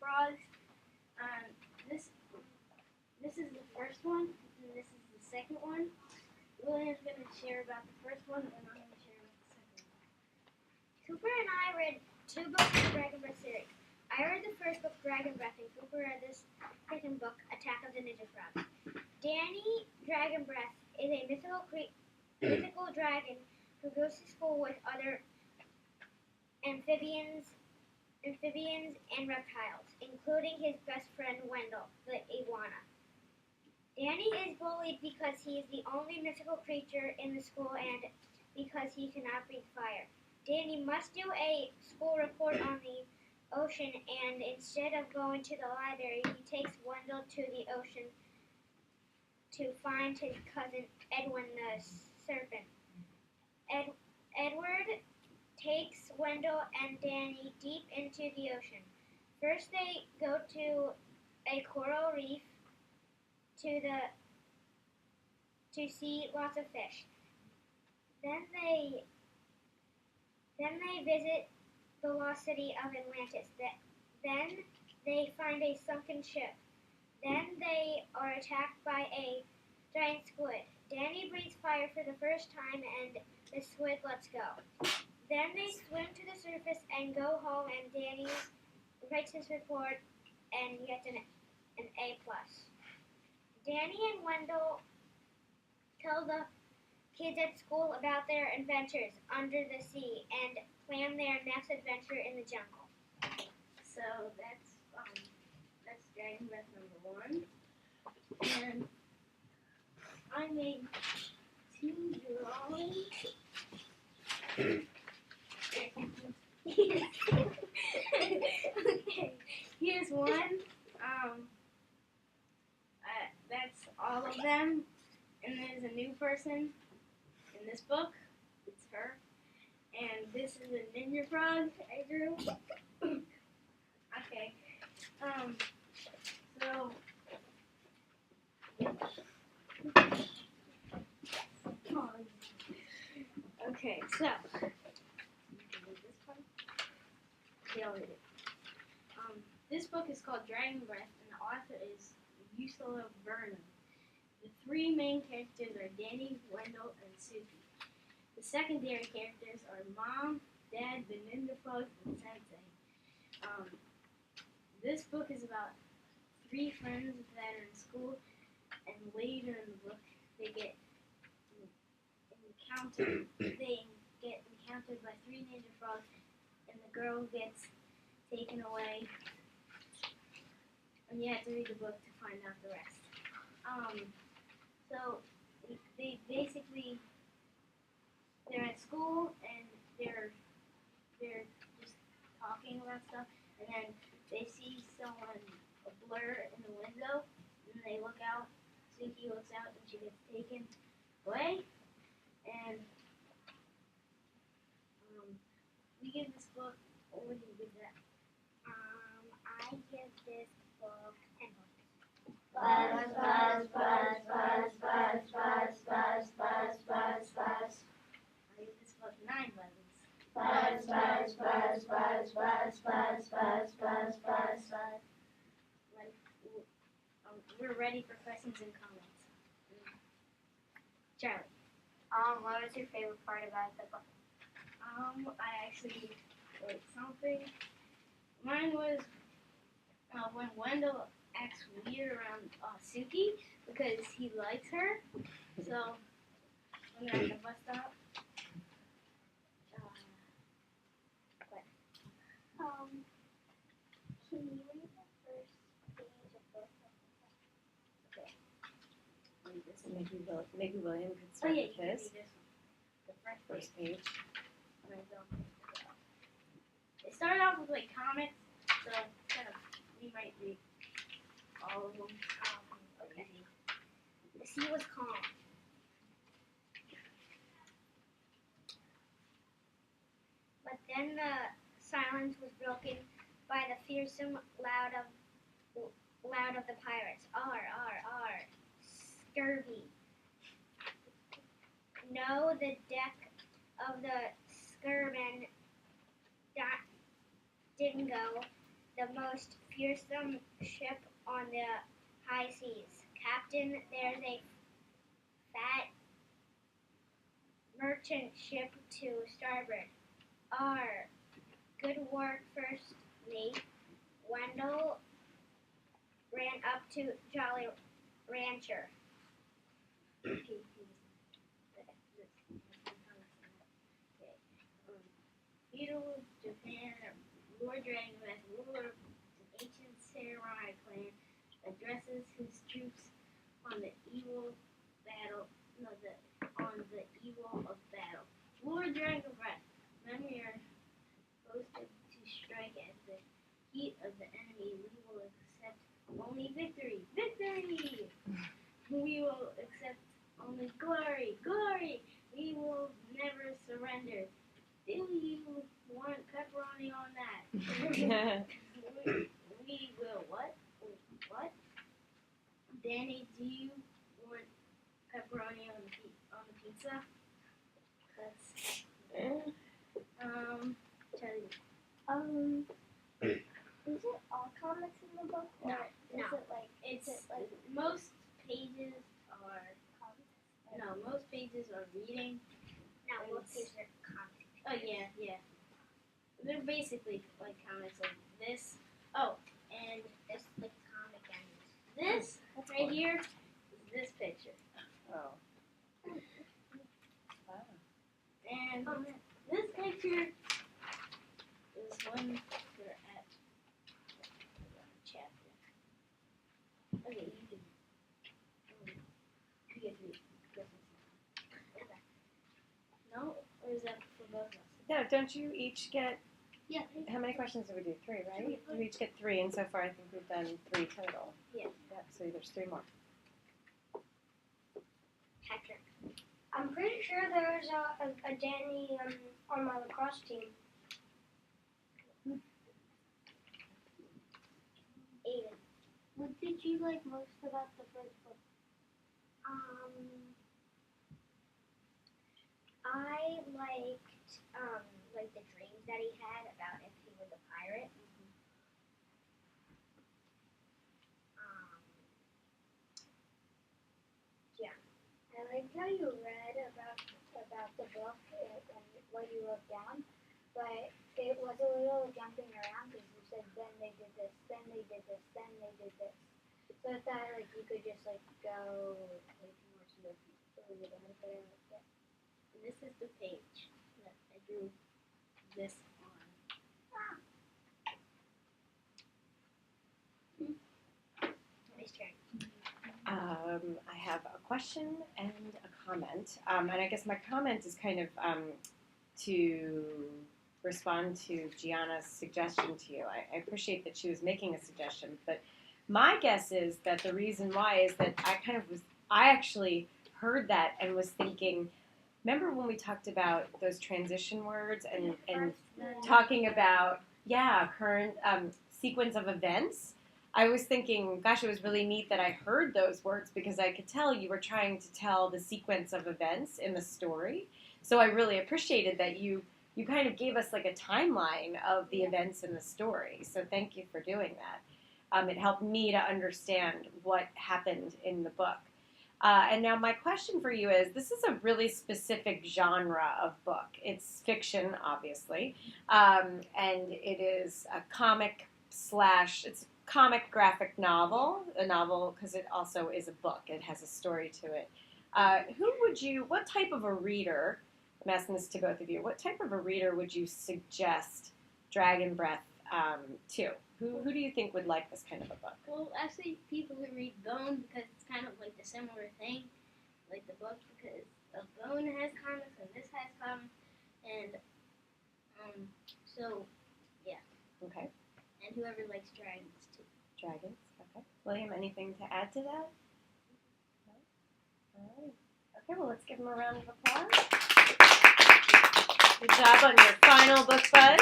frogs. This is the first one, and this is the second one. William's going to share about the first one, and I'm going to share about the second one. Cooper and I read 2 books of the Dragon Breath series. I read the first book, Dragon Breath, and Cooper read this second book, Attack of the Ninja Frogs. Danny Dragon Breath is a mythical dragon who goes to school with other amphibians and reptiles, including his best friend Wendell, the iguana. Danny is bullied because he is the only mythical creature in the school and because he cannot breathe fire. Danny must do a school report on the ocean, and instead of going to the library, he takes Wendell to the ocean to find his cousin Edwin the serpent. Edward takes Wendell and Danny deep into the ocean. First they go to a coral reef to see lots of fish. Then they visit the lost city of Atlantis. Then they find a sunken ship. Then they are attacked by a giant squid. Danny breathes fire for the first time and the squid lets go. Then they swim to the surface and go home, and Danny writes his report and gets an A+. Danny and Wendell tell the kids at school about their adventures under the sea and plan their next adventure in the jungle. So that's Dragon Breath number 1. And I made 2 drawings. Okay, here's one. That's all of them. And there's a new person in this book. It's her. And this is a ninja frog I drew. Okay. So okay, so this book is called Dragon Breath, and the author is Ursula Vernon. The 3 main characters are Danny, Wendell, and Suki. The secondary characters are Mom, Dad, the Ninja Frog, and Sensei. This book is about 3 friends that are in school, and later in the book they get encountered by 3 ninja frogs, and the girl gets taken away. And you have to read the book to find out the rest. So they basically they're at school and they're just talking about stuff, and then they see someone, a blur in the window, and they look out. Suki looks out and she gets taken away. And we give this book. What would you give that? I give this book 10 points. Buzz, buzz, buzz, buzz, buzz, buzz, buzz, buzz, buzz, buzz. I give this book 9 buzzes. Buzz, buzz, buzz, buzz, buzz, buzz, buzz, buzz, buzz, buzz. Like, we're ready for questions and comments. Charlie. What was your favorite part about the book? I actually wrote something. Mine was when Wendell acts weird around Suki because he likes her. So when they're at the bus stop. Can you read the first page of both of them? Okay. Maybe William could Oh start yeah, with you can his read this one. The first page. It started off with like comics, so kind of we might read all of them. Okay. The sea was calm. But then the silence was broken by the fearsome loud of the pirates. R, R, R. Scurvy. No, the deck of the Skirman didn't go. the most fearsome ship on the high seas. Captain, there's a fat merchant ship to starboard. R. Good work, First Mate. Wendell ran up to Jolly Rancher. Feudal Japan, Lord Dragonbeth, ruler of an ancient samurai clan, addresses his troops on the evil of battle. Lord Dragonbeth, Memir posted to strike at the heat of the enemy. We will accept only victory. Victory! We will accept only glory. Glory! We will never surrender. Do you want pepperoni on that? we will what? What? Danny, do you want pepperoni on the pizza? Charlie. Is it all comics in the book? Or No. Is it like Most pages are most pages are reading. No, most pages are comics. Oh yeah. They're basically like comics like this. Oh, and This like comic and this right here is this picture. Oh. Wow. And this picture is when we're at chapter. Okay, you can get through. No? Or is that for both of us? No, don't you each get, Yeah. how many questions did we do? 3, right? You each get 3, and so far I think we've done 3 total. Yeah. So there's 3 more. Patrick. I'm pretty sure there was a Danny on my lacrosse team. Aiden. What did you like most about the first book? I liked the dreams that he had about if he was a pirate. I liked how you read about the book and what you wrote down, but it was a little jumping around because you said then they did this, then they did this, then they did this. So I thought like you could just like go like more smoothly. So you don't have to like that. This is the page that I drew this on. Nice turn. I have a question and a comment. And I guess my comment is kind of to respond to Gianna's suggestion to you. I appreciate that she was making a suggestion, but my guess is that the reason why is that I actually heard that and was thinking, remember when we talked about those transition words and talking about, current sequence of events? I was thinking, gosh, it was really neat that I heard those words because I could tell you were trying to tell the sequence of events in the story. So I really appreciated that you kind of gave us like a timeline of the events in the story. So thank you for doing that. It helped me to understand what happened in the book. And now my question for you is, this is a really specific genre of book. It's fiction, obviously, and it is a it's comic graphic novel, a novel because it also is a book. It has a story to it. What type of a reader, I'm asking this to both of you, what type of a reader would you suggest Dragon Breath to? Who do you think would like this kind of a book? Well, actually, people who read Bone because it's kind of like the similar thing, like the book, because Bone has comics and this has comics, and so yeah. Okay. And whoever likes dragons too. Dragons. Okay. William, anything to add to that? No? All right. Okay, well, let's give them a round of applause. Good job on your final book buzz.